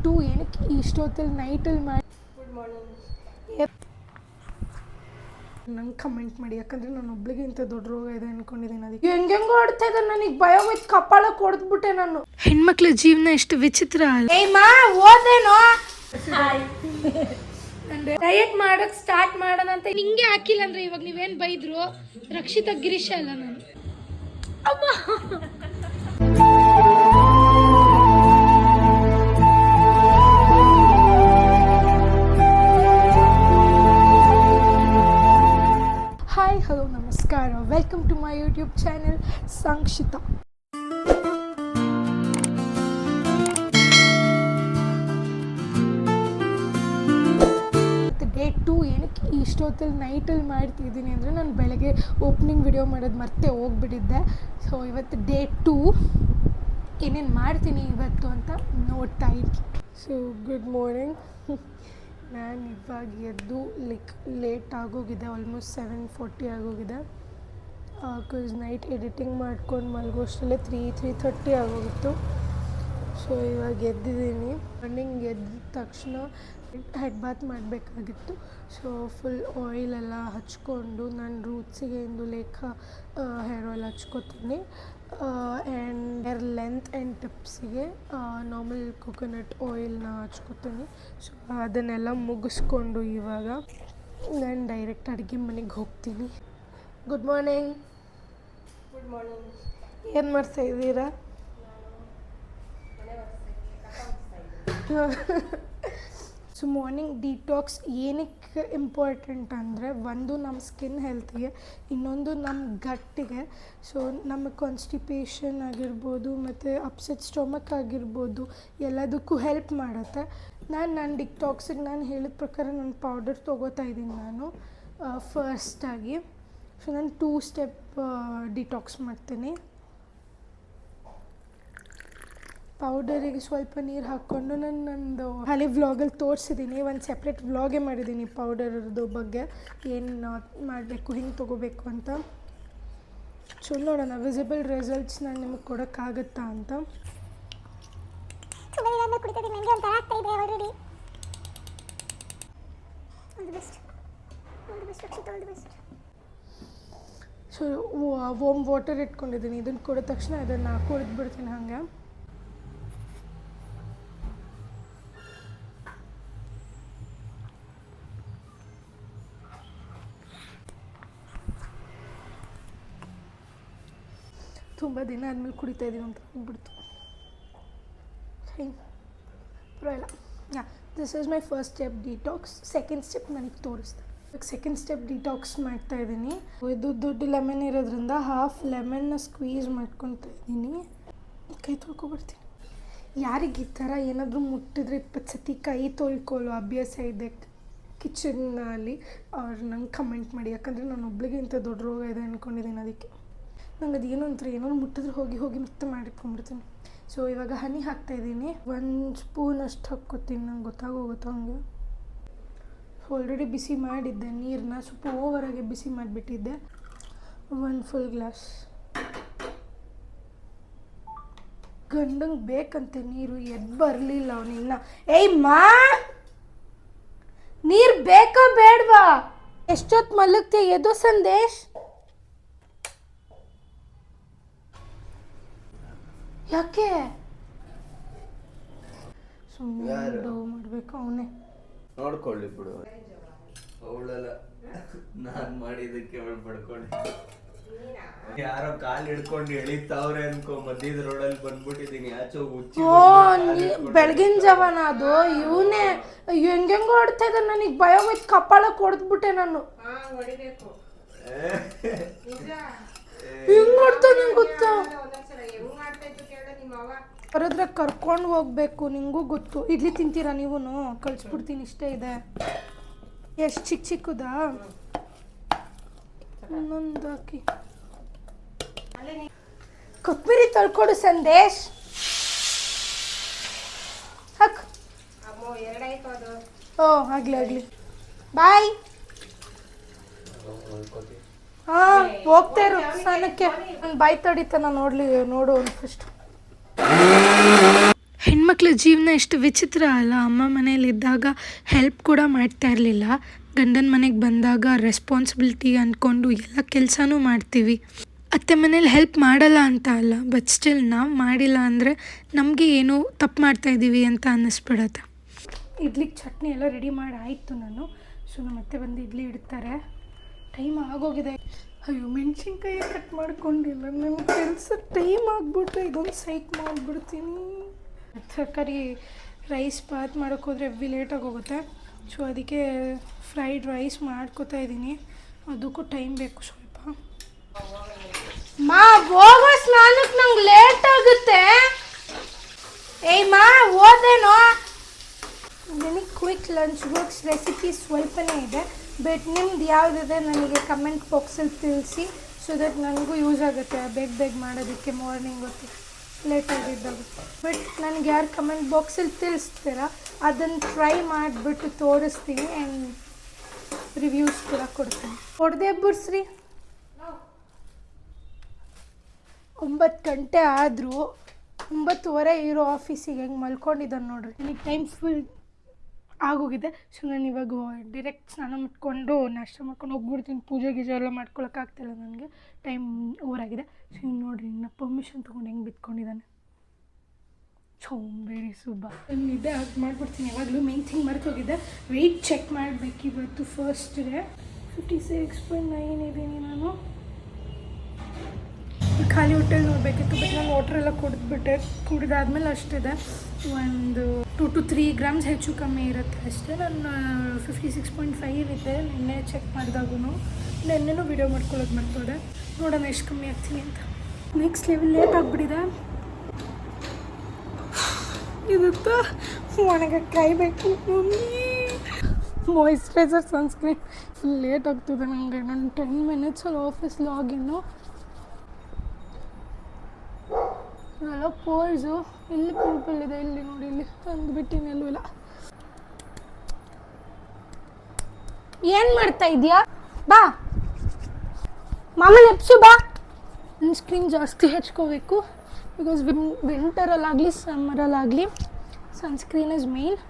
2 ಏನಕ್ಕೆ ಇಷ್ಟೊತ್ತಲ್ಲಿ ನೈಟಲ್ಲಿ ಮಾಡಿ ಗುಡ್ ಮಾರ್ನಿಂಗ್. ನಂಗೆ ಕಮೆಂಟ್ ಮಾಡಿ, ಯಾಕಂದರೆ ನಾನು ಒಬ್ಳಿಗೆ ಇಂಥ ದೊಡ್ಡ ರೋಗ ಇದೆ ಅಂದ್ಕೊಂಡಿದ್ದೀನಿ. ಅದಕ್ಕೆ ಹೆಂಗೆಂಗೋ ಆಡ್ತಾ ಇದ್ದೆ, ನನಗೆ ಭಯ ಹೋಯ್ತು, ಕಪಾಳ ಕೊಡ್ದ್ಬಿಟ್ಟೆ ನಾನು. ಹೆಣ್ಮಕ್ಳ ಜೀವನ ಎಷ್ಟು ವಿಚಿತ್ರ ಅಲ್ಲ. ಏಯ್ಮಾ ಓದೇನೋ ಡಯಟ್ ಮಾಡೋಕೆ ಸ್ಟಾರ್ಟ್ ಮಾಡೋಣ ಅಂತ ನಿಂಗೆ ಹಾಕಿಲ್ಲ ಅಂದರೆ ಇವಾಗ ನೀವೇನು ಬೈದ್ರು ರಕ್ಷಿತಾ ಗಿರೀಶ ಅಲ್ಲ ನಾನು. ಅಮ್ಮ ಹಾಯ್ ಹಲೋ ನಮಸ್ಕಾರ, welcome to my YouTube channel Sankshita. Day 2 ಏನಕ್ಕೆ ಇಷ್ಟೊತ್ತಲ್ಲಿ ನೈಟಲ್ಲಿ ಮಾಡ್ತಿದ್ದೀನಿ ಅಂದರೆ ನಾನು ಬೆಳಗ್ಗೆ ಓಪನಿಂಗ್ ವಿಡಿಯೋ ಮಾಡೋದು ಮತ್ತೆ ಹೋಗ್ಬಿಟ್ಟಿದ್ದೆ. ಸೊ ಇವತ್ತು ಡೇ 2 ಏನೇನು ಮಾಡ್ತೀನಿ ಇವತ್ತು ಅಂತ ನೋಡ್ತಾ ಇದ್ದೀನಿ. So good morning. ನಾನು ಇವಾಗ ಎದ್ದು ಲೇಟ್ ಆಗೋಗಿದೆ, ಆಲ್ಮೋಸ್ಟ್ 7:40 ಆಗೋಗಿದೆ. ಬಿಕಾಸ್ ನೈಟ್ ಎಡಿಟಿಂಗ್ ಮಾಡ್ಕೊಂಡು ಮಲಗೋಷ್ಟರಲ್ಲೇ 3:30 ಆಗೋಗಿತ್ತು. ಸೊ ಇವಾಗ ಎದ್ದಿದ್ದೀನಿ. ಮಾರ್ನಿಂಗ್ ಎದ್ದ ತಕ್ಷಣ ಹೆಡ್ ಬಾತ್ ಮಾಡಬೇಕಾಗಿತ್ತು. ಸೊ ಫುಲ್ ಆಯಿಲೆಲ್ಲ ಹಚ್ಕೊಂಡು ನಾನು ರೂಟ್ಸಿಗೆ ಇಂದು ಲೇಖ ಹೇರ್ ಆಯಿಲ್ ಹಚ್ಕೋತೀನಿ. ಆ್ಯಂಡ್ ಹೇರ್ ಲೆಂತ್ ಆ್ಯಂಡ್ ಟಿಪ್ಸಿಗೆ ನಾರ್ಮಲ್ ಕೊಕೊನಟ್ ಆಯಿಲ್ನ ಹಚ್ಕೋತೀನಿ. ಸೊ ಅದನ್ನೆಲ್ಲ ಮುಗಿಸ್ಕೊಂಡು ಇವಾಗ ನಾನು ಡೈರೆಕ್ಟ್ ಅಡುಗೆ ಮನೆಗೆ ಹೋಗ್ತೀನಿ. Good morning. Good morning. ಏನು ಮಾಡ್ತಾಯಿದ್ದೀರಾ? ಸೊ ಮಾರ್ನಿಂಗ್ ಡಿಟಾಕ್ಸ್ ಏನಕ್ಕೆ ಇಂಪಾರ್ಟೆಂಟ್ ಅಂದರೆ, ಒಂದು ನಮ್ಮ ಸ್ಕಿನ್ ಹೆಲ್ತಿಗೆ, ಇನ್ನೊಂದು ನಮ್ಮ ಗಟ್ಟಿಗೆ. ಸೊ ನಮಗೆ ಕಾನ್ಸ್ಟಿಪೇಷನ್ ಆಗಿರ್ಬೋದು ಮತ್ತು ಅಪ್ಸೆಟ್ ಸ್ಟೊಮಕ್ ಆಗಿರ್ಬೋದು, ಎಲ್ಲದಕ್ಕೂ ಹೆಲ್ಪ್ ಮಾಡುತ್ತೆ. ನನ್ನ ಡಿಟಾಕ್ಸಿಗೆ ನಾನು ಹೇಳಿದ ಪ್ರಕಾರ ನಾನು ಪೌಡರ್ ತೊಗೋತಾ ಇದ್ದೀನಿ ನಾನು ಫಸ್ಟಾಗಿ. ಸೊ ನಾನು 2 ಸ್ಟೆಪ್ ಡಿಟಾಕ್ಸ್ ಮಾಡ್ತೀನಿ. ಪೌಡರಿಗೆ ಸ್ವಲ್ಪ ನೀರು ಹಾಕ್ಕೊಂಡು ನಂದು ಹಳೆ ವ್ಲಾಗಲ್ಲಿ ತೋರಿಸಿದ್ದೀನಿ, ಒಂದು ಸೆಪ್ರೇಟ್ ವ್ಲಾಗೇ ಮಾಡಿದ್ದೀನಿ ಪೌಡರ್ದು ಬಗ್ಗೆ, ಏನು ಮಾಡಬೇಕು, ಹೆಂಗೆ ತೊಗೋಬೇಕು ಅಂತ. ಸೊ ನೋಡೋಣ ವಿಸಿಬಲ್ ರಿಸಲ್ಟ್ಸ್ ನಾನು ನಿಮಗೆ ಕೊಡೋಕ್ಕಾಗುತ್ತಾ ಅಂತ. ಸೊ ವಾಮ್ ವಾಟರ್ ಇಟ್ಕೊಂಡಿದ್ದೀನಿ, ಇದನ್ನು ಕೊಡಿದ ತಕ್ಷಣ ಅದನ್ನು ಕುಡಿದ್ಬಿಡ್ತೀನಿ ಹಂಗೆ. ತುಂಬ ದಿನ ಆದಮೇಲೆ ಕುಡಿತಾ ಇದ್ದೀವಿ ಅಂತ ಹೋಗ್ಬಿಡ್ತು. ಪರವಾಗಿಲ್ಲ. This is my first step detox. Second step ನನಗೆ ತೋರಿಸ್ದೆ. ಇವಾಗ ಸೆಕೆಂಡ್ ಸ್ಟೆಪ್ ಡಿಟಾಕ್ಸ್ ಮಾಡ್ತಾಯಿದ್ದೀನಿ. ಇದು ದೊಡ್ಡ ಲೆಮನ್ ಇರೋದ್ರಿಂದ ಹಾಫ್ ಲೆಮನ್ನ ಸ್ಕ್ವೀಸ್ ಮಾಡ್ಕೊತಾ ಇದ್ದೀನಿ. ಕೈ ತೊಳ್ಕೊಬಿಡ್ತೀನಿ. ಯಾರಿಗೆ ಈ ಥರ ಏನಾದರೂ ಮುಟ್ಟಿದ್ರೆ 20 ಸತಿ ಕೈ ತೊಳ್ಕೊಳ್ಳೋ ಅಭ್ಯಾಸ ಇದೆ ಕಿಚನ್ನಲ್ಲಿ, ಅವ್ರು ನಂಗೆ ಕಮೆಂಟ್ ಮಾಡಿ, ಯಾಕಂದರೆ ನಾನು ಒಬ್ಳಿಗೆ ಇಂಥ ದೊಡ್ಡ ರೋಗ ಇದೆ ಅಂದ್ಕೊಂಡಿದ್ದೀನಿ. ಅದಕ್ಕೆ ನಂಗೆ ಅದು ಏನೋ ಒಂಥರ ಏನೋ ಮುಟ್ಟಿದ್ರೆ ಹೋಗಿ ಮತ್ತೆ ಮಾಡಿಕೊಂಡ್ಬಿಡ್ತೀನಿ. ಸೊ ಇವಾಗ ಹನಿ ಹಾಕ್ತಾಯಿದ್ದೀನಿ. 1 ಸ್ಪೂನ್ ಅಷ್ಟು ಹಾಕ್ಕೊತೀನಿ, ನಂಗೆ ಗೊತ್ತಾಗೋಗುತ್ತೆ ಹಂಗೆ. ಆಲ್ರೆಡಿ ಬಿಸಿ ಮಾಡಿದ್ದೆ ನೀರನ್ನ, ಸ್ವಲ್ಪ ಓವರಾಗಿ ಬಿಸಿ ಮಾಡಿಬಿಟ್ಟಿದ್ದೆ. 1 ಫುಲ್ ಗ್ಲಾಸ್. ಗಂಡಂಗೆ ಬೇಕಂತೆ ನೀರು, ಎದ್ದು ಬರಲಿಲ್ಲ ಅವನಿನ್ನ. ಏಯ್ ಮಾ, ನೀರು ಬೇಕಾ ಬೇಡವಾ? ಎಷ್ಟೊತ್ತು ಮಲಗ್ತೀಯ? ಎದು ಸಂದೇಶ್. ಯಾಕೆ ಸುಮ್ಮನೆ ಮಾಡಬೇಕು? ಅವನೇ ನೋಡ್ಕೊಳ್ಳಿ ಬಿಡು. ಅವಳೆಲ್ಲ ನಾನು ಮಾಡಿದ್ದಕ್ಕೆ ಅವಳು ಪಡ್ಕೊಳ್ಳಿ. ಯಾರೋ ಕಾಲು ಹಿಡ್ಕೊಂಡು ಎಳಿತಾವ್ರೆ ಅನ್ಕೋ, ಮಧ್ಯದ ರೋಡಲ್ಲಿ ಬಂದ್ಬಿಟ್ಟಿದ್ದೀನಿ. ಆಚೆ ಹುಚ್ಚಿ ಬೆಳಗಿನ ಜಾವನ ಅದು. ಇವನೇ ಹೆಂಗೆಂಗೋ ಆಡ್ತಾ ಇದ್ದ, ನನಗೆ ಭಯ ಹೋಯ್ತು, ಕಪಾಳ ಕೊಡ್ದ್ಬಿಟ್ಟೆ ನಾನು. ಹಿಂಗ್ ನೋಡ್ತಾ ನಿಂಗೆ ಗೊತ್ತಾ? ಬರೋದ್ರೆ ಕರ್ಕೊಂಡು ಹೋಗ್ಬೇಕು, ನಿಂಗೂ ಗೊತ್ತು. ಇಡ್ಲಿ ತಿಂತೀರಾ ನೀವು? ಕಳಿಸ್ಬಿಡ್ತೀನಿ, ಇಷ್ಟೇ ಇದೆ. ಎಷ್ಟು ಚಿಕ್ಕದಾ? ಇನ್ನೊಂದು ಹಾಕಿ. ಕೊತ್ತಂಬರಿ ತೊಳ್ಕೊಡು ಸಂದೇಶ್. ಹಾಕು. ಓ ಆಗ್ಲಿ. ಬಾಯ್. ಹಾಂ ಹೋಗ್ತಾ ಇರು ಸ್ನಾನಕ್ಕೆ. ನನ್ನ ಬಾಯಿ ತಡಿತಾನ ನೋಡು ಒಂದು ಫಸ್ಟ್. ಹೆಣ್ಮಕ್ಳ ಹೆಣ್ಮಕ್ಳ ಜೀವನ ಎಷ್ಟು ವಿಚಿತ್ರ ಅಲ್ಲ. ಅಮ್ಮ ಮನೇಲಿದ್ದಾಗ ಹೆಲ್ಪ್ ಕೂಡ ಮಾಡ್ತಾ ಇರಲಿಲ್ಲ. ಗಂಡನ ಮನೆಗೆ ಬಂದಾಗ ರೆಸ್ಪಾನ್ಸಿಬಿಲಿಟಿ ಅಂದ್ಕೊಂಡು ಎಲ್ಲ ಕೆಲಸನೂ ಮಾಡ್ತೀವಿ. ಅತ್ತೆ ಮನೇಲಿ ಹೆಲ್ಪ್ ಮಾಡಲ್ಲ ಅಂತ ಅಲ್ಲ, ಬಟ್ ಸ್ಟಿಲ್ ನಾವು ಮಾಡಿಲ್ಲ ಅಂದರೆ ನಮಗೆ ಏನೋ ತಪ್ಪು ಮಾಡ್ತಾಯಿದ್ದೀವಿ ಅಂತ ಅನ್ನಿಸ್ಬಿಡತ್ತೆ. ಇಡ್ಲಿಗೆ ಚಟ್ನಿ ಎಲ್ಲ ರೆಡಿ ಮಾಡಿ ಆಯಿತು ನಾನು. ಸೊ ನಮ್ಮ ಅತ್ತೆ ಬಂದು ಇಡ್ಲಿ ಇಡ್ತಾರೆ. ಟೈಮ್ ಆಗೋಗಿದೆ. ಅಯ್ಯೋ ಮೆಣಸಿನ್ಕಾಯಿ ಕಟ್ ಮಾಡ್ಕೊಂಡಿಲ್ಲ. ನನ್ನ ಕೆಲಸ ಟೈಮ್ ಆಗಿಬಿಟ್ರೆ ಇದೊಂದು ಸೈಕ್ ಮಾಡಿಬಿಡ್ತೀನಿ. ತರಕಾರಿ ರೈಸ್ ಬಾತ್ ಮಾಡೋಕ್ಕೆ ಹೋದರೆ ಎವ್ವಿ ಲೇಟಾಗಿ ಹೋಗುತ್ತೆ. ಸೊ ಅದಕ್ಕೆ ಫ್ರೈಡ್ ರೈಸ್ ಮಾಡ್ಕೋತಾ ಇದ್ದೀನಿ. ಅದಕ್ಕೂ ಟೈಮ್ ಬೇಕು ಸ್ವಲ್ಪ. ಮಾ ಹೋಗೋ ಸ್ನಾನಕ್ಕೆ ನಂಗೆ ಲೇಟ್ ಆಗುತ್ತೆ. ಏಯ್ ಮಾ ಓದೇನೋ. ನನಗೆ ಕ್ವಿಕ್ ಲಂಚ್ ಬಾಕ್ಸ್ ರೆಸಿಪಿ ಸ್ವಲ್ಪನೇ ಇದೆ. ಬಟ್ ನಿಮ್ದು ಯಾವುದಿದೆ ನನಗೆ ಕಮೆಂಟ್ ಬಾಕ್ಸಲ್ಲಿ ತಿಳಿಸಿ. ಸೊ ದಟ್ ನನಗೂ ಯೂಸ್ ಆಗುತ್ತೆ ಬೇಗ ಮಾಡೋದಕ್ಕೆ ಮಾರ್ನಿಂಗ್ ಹೊತ್ತು ಲೇಟಾಗಿದ್ದಾಗ. ಬಟ್ ನನಗೆ ಯಾರು ಕಮೆಂಟ್ ಬಾಕ್ಸಲ್ಲಿ ತಿಳಿಸ್ತೀರಾ ಅದನ್ನು ಟ್ರೈ ಮಾಡಿಬಿಟ್ಟು ತೋರಿಸ್ತೀನಿ ಆ್ಯಂಡ್ ರಿವ್ಯೂಸ್ ಕೂಡ ಕೊಡ್ತೀನಿ. ಹೊಡೆದೇ ಬಿಡ್ಸ್ರಿ. 9 ಗಂಟೆ ಆದರೂ 9:30 ಇರೋ ಆಫೀಸಿಗೆ ಹೆಂಗೆ ಮಲ್ಕೊಂಡಿದ್ದಾನೆ ನೋಡ್ರಿ. ನನಗೆ ಟೈಮ್ ಫುಲ್ ಆಗೋಗಿದೆ. ಸೊ ನಾನು ಇವಾಗ ಡೈರೆಕ್ಟ್ ಸ್ನಾನ ಮಾಡ್ಕೊಂಡು ನಾಷ್ಟ ಮಾಡ್ಕೊಂಡು ಹೋಗ್ಬಿಡ್ತೀನಿ. ಪೂಜೆ ಗೀಜೆ ಎಲ್ಲ ಮಾಡ್ಕೊಳಕ್ಕಾಗ್ತಿಲ್ಲ ನನಗೆ, ಟೈಮ್ ಓವರಾಗಿದೆ. ಸೊ ನೋಡಿರಿ ಇನ್ನು ಪರ್ಮಿಷನ್ ತೊಗೊಂಡು ಹೆಂಗೆ ಬಿತ್ಕೊಂಡಿದ್ದಾನೆ. ಸೋಂಬೇರಿ ಸುಬ್ಬ. ನಾನು ನಿದ್ದೆ ಮಾಡಿಬಿಡ್ತೀನಿ ಯಾವಾಗಲೂ. ಮೇನ್ ಥಿಂಗ್ ಮರೆತೋಗಿದ್ದೆ, ವೆಯ್ಟ್ ಚೆಕ್ ಮಾಡಬೇಕು ಇವತ್ತು. ಫಸ್ಟ್ ಡೇ 56.9 ಇದ್ದೀನಿ ನಾನು. ಖಾಲಿ ಹೊಟ್ಟೆಲಿ ನೋಡಬೇಕಿತ್ತು, ಬಟ್ ನಾನು ವಾಟ್ರೆಲ್ಲ ಕುಡಿದ್ಬಿಟ್ಟೆ. ಕುಡಿದಾದ್ಮೇಲೆ ಅಷ್ಟಿದೆ, ಒಂದು 2 to 3 ಗ್ರಾಮ್ಸ್ ಹೆಚ್ಚು ಕಮ್ಮಿ ಇರುತ್ತೆ ಅಷ್ಟೇ. ನಾನು 56.5 ಇದೆ ನಿನ್ನೆ ಚೆಕ್ ಮಾಡಿದಾಗೂ. ನೆನ್ನೆನೂ ವಿಡಿಯೋ ಮಾಡ್ಕೊಳ್ಳೋದು ಮರ್ತೋದೆ. ನೋಡೋಣ ಎಷ್ಟು ಕಮ್ಮಿ ಆಗ್ತೀನಿ ಅಂತ. ನೆಕ್ಸ್ಟ್ ಲೆವೆಲ್ ಲೇಟ್ ಆಗಿಬಿಟ್ಟಿದೆ. ಇದತ್ತು ಒಣಗೆ ಕಾಯಬೇಕು. ಮಾಯಿಶ್ಚರೈಸರ್ ಸನ್ಸ್ಕ್ರೀನ್ ಲೇಟ್ ಆಗ್ತದೆ ನನಗೆ. ನಾನು 10 ಮಿನಿಟ್ಸಲ್ಲಿ ಆಫೀಸ್ ಲಾಗಿನ್ನು. ಎಲ್ಲ ಪೋರ್ಸು ಇಲ್ಲಿ ಪಿಂಪಲ್ ಇದೆ, ಇಲ್ಲಿ ನೋಡಿ, ಇಲ್ಲಿ ತಂದುಬಿಟ್ಟಿನಿ. ಎಲ್ಲೂ ಇಲ್ಲ. ಏನು ಮಾಡ್ತಾ ಇದೀಯಾ? ಬಾ ಮಾಮೂಲಿ ಎಪ್ಸು ಬಾ. ಸನ್ಸ್ಕ್ರೀನ್ ಜಾಸ್ತಿ ಹಚ್ಕೋಬೇಕು. ಬಿಕಾಸ್ ವಿಂಟರಲ್ಲಾಗಲಿ ಸಮ್ಮರಲ್ಲಾಗಲಿ ಸನ್ಸ್ಕ್ರೀನ್ ಇಸ್ ಮೇನ್.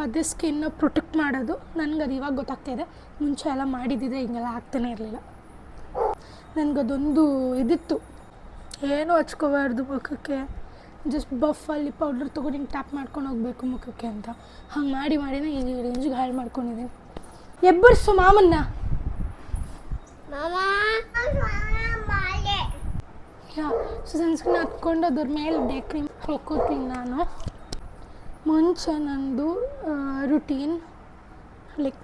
ಅದೇ ಸ್ಕಿನ್ನ ಪ್ರೊಟೆಕ್ಟ್ ಮಾಡೋದು. ನನಗದು ಇವಾಗ ಗೊತ್ತಾಗ್ತಾಯಿದೆ. ಮುಂಚೆ ಎಲ್ಲ ಮಾಡಿದ್ದಿದೆ, ಹಿಂಗೆಲ್ಲ ಆಗ್ತಾನೆ ಇರಲಿಲ್ಲ. ನನಗದೊಂದು ಇದಿತ್ತು, ಏನೂ ಹಚ್ಕೋಬಾರ್ದು ಮುಖಕ್ಕೆ. ಜಸ್ಟ್ ಬಫಲ್ಲಿ ಪೌಡರ್ ತೊಗೊಂಡು ಹಿಂಗೆ ಟ್ಯಾಪ್ ಮಾಡ್ಕೊಂಡು ಹೋಗಬೇಕು ಮುಖಕ್ಕೆ ಅಂತ. ಹಂಗೆ ಮಾಡಿನೇ ಈ ರೇಂಜಿಗೆ ಹಾಳು ಮಾಡ್ಕೊಂಡಿದ್ದೀನಿ. ಎಬ್ಬರ್ಸು ಮಾಮನ್ನ. ಸೊ ಸನ್ಸ್ಕ್ರೀನ್ ಹತ್ಕೊಂಡು ಅದ್ರ ಮೇಲೆ ಡೇ ಕ್ರೀಮ್ ಹಾಕೋತೀನಿ ನಾನು. ಮುಂಚೆ ನಂದು ರುಟೀನ್ ಲೈಕ್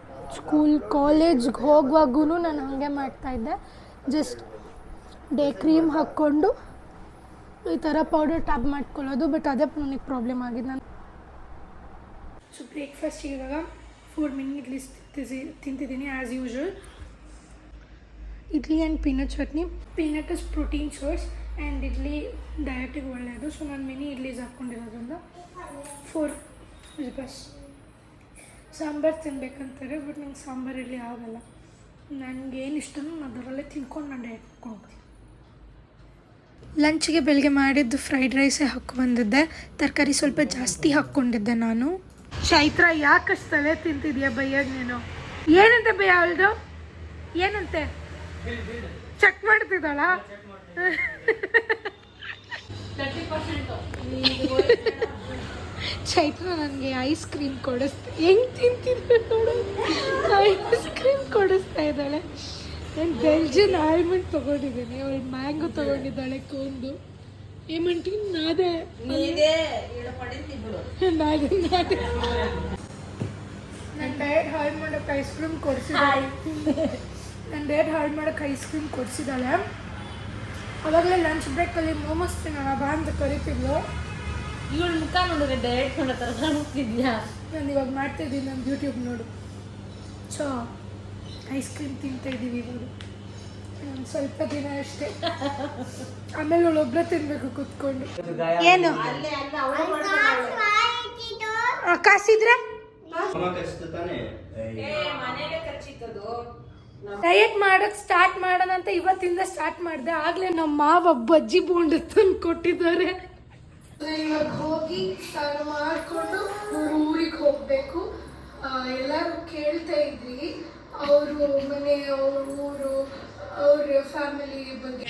ಕಾಲೇಜ್ಗೆ ಹೋಗುವಾಗೂ ನಾನು ಹಾಗೆ ಮಾಡ್ತಾಯಿದ್ದೆ. ಜಸ್ಟ್ ಡೇ ಕ್ರೀಮ್ ಹಾಕ್ಕೊಂಡು ಈ ಥರ ಪೌಡರ್ ಟ್ಯಾಪ್ ಮಾಡ್ಕೊಳ್ಳೋದು. ಬಟ್ ಅದೇ ನನಗೆ ಪ್ರಾಬ್ಲಮ್ ಆಗಿದೆ. ನಾನು ಸೊ ಬ್ರೇಕ್ಫಾಸ್ಟಿಗೆ ಇವಾಗ 4 ಮಿನಿ ಇಡ್ಲಿ ತಿಂತಿದ್ದೀನಿ as usual. Idli and peanut chutney. Peanut is protein source and idli ಡಯಟಿಗೆ ಒಳ್ಳೆಯದು. ಸೊ ನಾನು ಮಿನಿ ಇಡ್ಲೀಸ್ ಹಾಕ್ಕೊಂಡಿರೋದ್ರಿಂದ 4 ಇಸ್ ಬೆಸ್ಟ್. ಸಾಂಬಾರು ತಿನ್ಬೇಕಂತಾರೆ, ಬಟ್ ನಂಗೆ ಸಾಂಬಾರು ಇಡ್ಲಿ ಆಗಲ್ಲ. ನನಗೇನು ಇಷ್ಟನೋ ಅದರಲ್ಲೇ ತಿನ್ಕೊಂಡು ನಾನು ಡಯಟ್ ಮಾಡ್ಕೊಂಡು. ಲಂಚಿಗೆ ಬೆಳಗ್ಗೆ ಮಾಡಿದ್ದು ಫ್ರೈಡ್ ರೈಸೇ ಹಾಕ್ಕೊಂಬಂದಿದ್ದೆ. ತರಕಾರಿ ಸ್ವಲ್ಪ ಜಾಸ್ತಿ ಹಾಕ್ಕೊಂಡಿದ್ದೆ ನಾನು. ಚೈತ್ರ ಯಾಕಷ್ಟು ತಲೆ ತಿಂತಿದ್ಯಾ ಬೈಯಾಗ ನೀನು? ಏನಂತೆ ಬೈಯ ಅವಳ್ದು? ಏನಂತೆ ಚೆಕ್ ಮಾಡ್ತಿದ್ದಾಳ? ಚೈತ್ರ ನನಗೆ ಐಸ್ ಕ್ರೀಮ್ ಕೊಡಿಸ್ತಾ ಹೆಂಗೆ ತಿಂತಿದ್ದೆ ನೋಡು. ಐಸ್ ಕ್ರೀಮ್ ಕೊಡಿಸ್ತಾ ಇದ್ದಾಳೆ. ನಾನು ಬೆಲ್ಜಿಯನ್ ಆಲ್ಮಂಡ್ ತೊಗೊಂಡಿದ್ದೀನಿ, ಅವಳು ಮ್ಯಾಂಗೋ ತೊಗೊಂಡಿದ್ದಾಳೆ. ಕೊಂದು ಏಮಂಟಿ ನಾದೆ ನನ್ನ ಡಯಟ್ ಹಾಳು ಮಾಡೋಕ್ಕೆ ಐಸ್ ಕ್ರೀಮ್ ಕೊಡಿಸಿದ್ದಾಳೆ. ಅವಾಗಲೇ ಲಂಚ್ ಬ್ರೇಕಲ್ಲಿ ಮೋಮೋಸ್ ತಿನ್ನೋಣ ಬಾ ಅಂತ ಕರಿತಿದ್ಲು. ಇವಳು ಮುಖ ನೋಡಿದ್ರೆ ಡಯಟ್ ಮಾಡೋ ಥರ ಕಾಣಿಸ್ತಿದ್ಯಾ? ನಾನು ಇವಾಗ ಮಾಡ್ತಾಯಿದ್ದೀನಿ, ನನ್ನ ಯೂಟ್ಯೂಬ್ ನೋಡು. ಸೊ ಐಸ್ ಕ್ರೀಮ್ ತಿಂತಾಯಿದ್ದೀವಿ ಇವಾಗ. ಒಂದು ಸ್ವಲ್ಪ ದಿನ ಅಷ್ಟೇ, ಆಮೇಲೆ ಅವಳೊಬ್ಬರೇ ತಿನ್ನಬೇಕು ಕೂತ್ಕೊಂಡು. ಏನು ಕಾಸಿದ್ರೆ ಡಯಟ್ ಮಾಡೋಕ್ಕೆ ಸ್ಟಾರ್ಟ್ ಮಾಡೋಣ ಅಂತ ಇವತ್ತಿಂದ ಸ್ಟಾರ್ಟ್ ಮಾಡಿದೆ. ಆಗಲೇ ನಮ್ಮ ಮಾವ ಬಜ್ಜಿ ಬೋಂಡ ತಂದು ಕೊಟ್ಟಿದ್ದಾರೆ. ಇವಾಗ ಹೋಗಿ ಸ್ನಾನ ಮಾಡಿಕೊಂಡು ಊರಿಗೆ ಹೋಗಬೇಕು. ಎಲ್ಲರೂ ಕೇಳ್ತಾ ಇದ್ರಿ ಅವರು ಮನೆ, ಅವ್ರ ಊರು, ಅವ್ರ ಫ್ಯಾಮಿಲಿ ಬಗ್ಗೆ.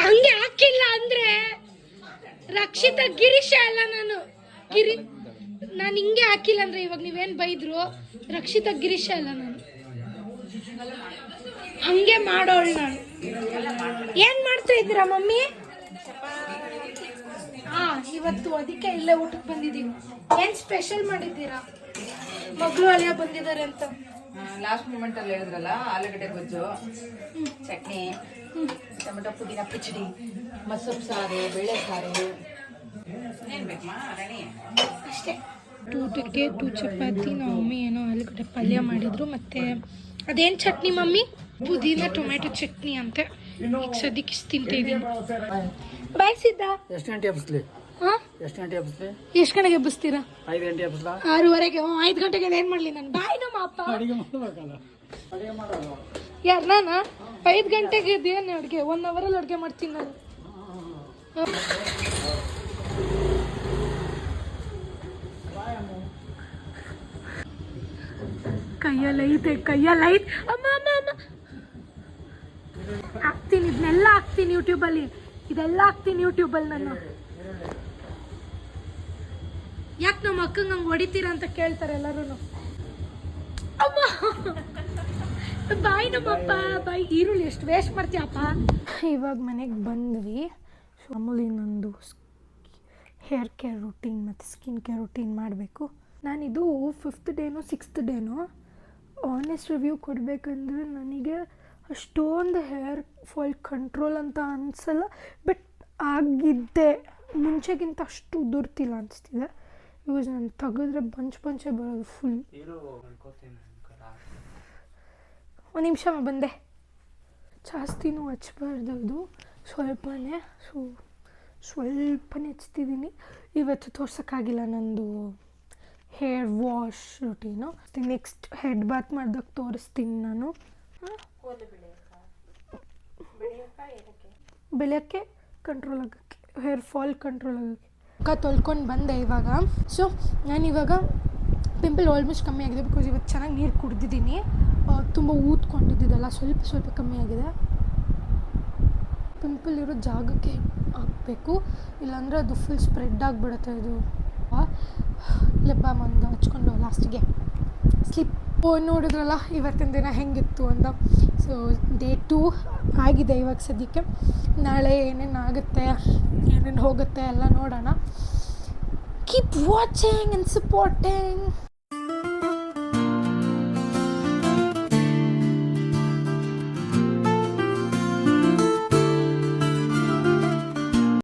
ಹಂಗೆ ಹಾಕಿಲ್ಲ ಅಂದ್ರೆ ರಕ್ಷಿತಾ ಗಿರೀಶ ಅಲ್ಲ ನಾನು ಹಿಂಗೆ ಹಾಕಿಲ್ಲ ಅಂದ್ರೆ ಇವಾಗ ನೀವೇನ್ ಬೈದ್ರು ರಕ್ಷಿತಾ ಗಿರೀಶ ಅಲ್ಲ ನಾನು ಹಂಗೆ ಮಾಡೋಳು ನಾನು. ಏನ್ ಮಾಡ್ತಾ ಇದ್ದೀರಾ ಮಮ್ಮಿ? ಇವತ್ತು ಅದಕ್ಕೆ ಇಲ್ಲೇ ಊಟಕ್ಕೆ ಬಂದಿದ್ದೀವಿ. ಏನ್ ಸ್ಪೆಷಲ್ ಮಾಡಿದ್ದೀರಾ? ಮಗಳು ಅಳಿಯ ಬಂದಿದ್ದಾರೆ ಅಂತ ಲಾಸ್ಟ್ ಮೂಮೆಂಟ್ ಅಲ್ಲಿ ಹೇಳಿದ್ರಲ್ಲ, ಆಲೂಗಡ್ಡೆ ಗೊಜ್ಜು, ಚಟ್ನಿ, ಟೊಮೆಟೊ ಪುದೀನ ಪಚಡಿ, ಮಸೂಪ್ ಸಾರು, ಬೇಳೆ ಸಾರು. ಏನ್ ಬೇಕಮ್ಮ ರಾಣಿ? ಅಷ್ಟೇ. ಊಟಕ್ಕೆ 2 ಚಪಾತಿ, ನಮ್ಮ ಮಮ್ಮಿ ಏನೋ ಆಲೂಗಡ್ಡೆ ಪಲ್ಯ ಮಾಡಿದ್ರು, ಮತ್ತೆ ಅದೇನು ಚಟ್ನಿ ಮಮ್ಮಿ? ಪುದೀನ ಟೊಮೆಟೊ ಚಟ್ನಿ ಅಂತೆ. ಈಗ ಸದ್ಯಕ್ಕೆ ಇಷ್ಟು ತಿಂತ ಇದ್ದೀನಿ. ಬಾಯ್ ಸಿದ್ದ. ಎಷ್ಟು ಗಂಟೆ ಎಬ್ಬಿಸ್ಲಿ? ಹಾಂ, ಎಷ್ಟು ಗಂಟೆ ಎಬ್ಬಿಸ್ಲಿ? ಎಷ್ಟು ಗಂಟೆಗೆ ಎಬ್ಬಿಸ್ತೀರಾ? 5 ಗಂಟೆ ಎಬ್ಬಿಸ್ಲಾ? 6:30ಗೆ. 5 ಗಂಟೆಗೆ ಏನು ಮಾಡಲಿ ನಾನು? ಬಾಯ್ ನಮ್ಮ ಅಪ್ಪ. ಅಡಿಗೆ ಮಾಡಬೇಕಲ್ಲ, ಅಡಿಗೆ ಮಾಡೋದು ಯಾರು? ನಾನು 5 ಗಂಟೆಗೆ ಇದೇನು ಅಡುಗೆ? 1 ಅವರಲ್ಲಿ ಅಡುಗೆ ಮಾಡ್ತೀನಿ ನಾನು. ಕೈಯಲ್ಲೈತೆ ಅಮ್ಮ ಅಮ್ಮ ಅಮ್ಮ ಹಾಕ್ತೀನಿ, ಇದನ್ನೆಲ್ಲ ಹಾಕ್ತೀನಿ ಯೂಟ್ಯೂಬಲ್ಲಿ, ಇದೆಲ್ಲ ಹಾಕ್ತೀನಿ ಯೂಟ್ಯೂಬಲ್ಲಿ ನಾನು. ಯಾಕೆ ನಮ್ಮ ಅಕ್ಕಂಗೆ ಹಂಗೆ ಹೊಡಿತೀರಾ ಅಂತ ಕೇಳ್ತಾರೆ ಎಲ್ಲರೂ. ಅಮ್ಮ ಬಾಯ್ ನಮ್ಮಪ್ಪ, ಬಾಯ್. ಈರುಳ್ಳಿ ಎಷ್ಟು ವೇಸ್ಟ್ ಮಾಡ್ತೀಯಪ್ಪ. ಇವಾಗ ಮನೆಗೆ ಬಂದ್ವಿ. ಮಾಮೂಲಿ ನಂದು ಹೇರ್ ಕೇರ್ ರೂಟೀನ್ ಮತ್ತು ಸ್ಕಿನ್ ಕೇರ್ ರೂಟೀನ್ ಮಾಡಬೇಕು. ನಾನಿದು 5th ಡೇನೋ 6th ಡೇನೋ ಆನೆಸ್ಟ್ ರಿವ್ಯೂ ಕೊಡಬೇಕಂದ್ರೆ ನನಗೆ ಅಷ್ಟೊಂದು ಹೇರ್ ಫಾಲ್ ಕಂಟ್ರೋಲ್ ಅಂತ ಅನಿಸಲ್ಲ, ಬಟ್ ಆಗಿದ್ದೆ ಮುಂಚೆಗಿಂತ ಅಷ್ಟು ಉದುರ್ತಿಲ್ಲ ಅನಿಸ್ತಿದೆ. ಬಿಕಾಸ್ ನಾನು ತೆಗೆದ್ರೆ ಬಂಚೆ ಬರೋದು ಫುಲ್. ಒಂದು ನಿಮಿಷ ಬಂದೆ. ಜಾಸ್ತಿನೂ ಹಚ್ಬಾರ್ದು, ಅದು ಸ್ವಲ್ಪನೇ. ಸ್ವಲ್ಪನೇ ಹಚ್ತಿದ್ದೀನಿ. ಇವತ್ತು ತೋರ್ಸೋಕ್ಕಾಗಿಲ್ಲ ನಂದು hair wash routine. Next head Baat ಮಾಡ್ದಾಗ ತೋರಿಸ್ತೀನಿ ನಾನು. ಬೆಳೆಯೋಕ್ಕೆ ಕಂಟ್ರೋಲ್ ಆಗೋಕ್ಕೆ, ಹೇರ್ ಫಾಲ್ ಕಂಟ್ರೋಲ್ ಆಗೋಕ್ಕೆ. ತೊಳ್ಕೊಂಡು ಬಂದೆ ಇವಾಗ. ಸೊ ನಾನಿವಾಗ ಪಿಂಪಲ್ ಆಲ್ಮೋಸ್ಟ್ ಕಮ್ಮಿ ಆಗಿದೆ, ಬಿಕಾಸ್ ಇವತ್ತು ಚೆನ್ನಾಗಿ ನೀರು ಕುಡ್ದಿದ್ದೀನಿ. ತುಂಬ ಊದ್ಕೊಂಡಿದ್ದಲ್ಲ, ಸ್ವಲ್ಪ ಕಮ್ಮಿ ಆಗಿದೆ. ಪಿಂಪಲ್ ಇರೋ ಜಾಗಕ್ಕೆ ಹಾಕಬೇಕು, ಇಲ್ಲಾಂದರೆ ಅದು ಫುಲ್ ಸ್ಪ್ರೆಡ್ ಆಗಿಬಿಡುತ್ತೆ. ಇದು ಲಿಪ್ ಬಾಮ್ ಒಂದು ಹಚ್ಕೊಂಡು ಲಾಸ್ಟಿಗೆ ಸ್ಲಿಪ್. ನೋಡಿದ್ರಲ್ಲ ಇವತ್ತಿನ ದಿನ ಹೆಂಗಿತ್ತು ಅಂತ. ಸೊ ಡೇ 2 ಆಗಿದೆ ಇವಾಗ ಸದ್ಯಕ್ಕೆ. ನಾಳೆ ಏನೇನು ಆಗುತ್ತೆ, ಏನೇನು ಹೋಗುತ್ತೆ ಎಲ್ಲ ನೋಡೋಣ. Keep watching and supporting.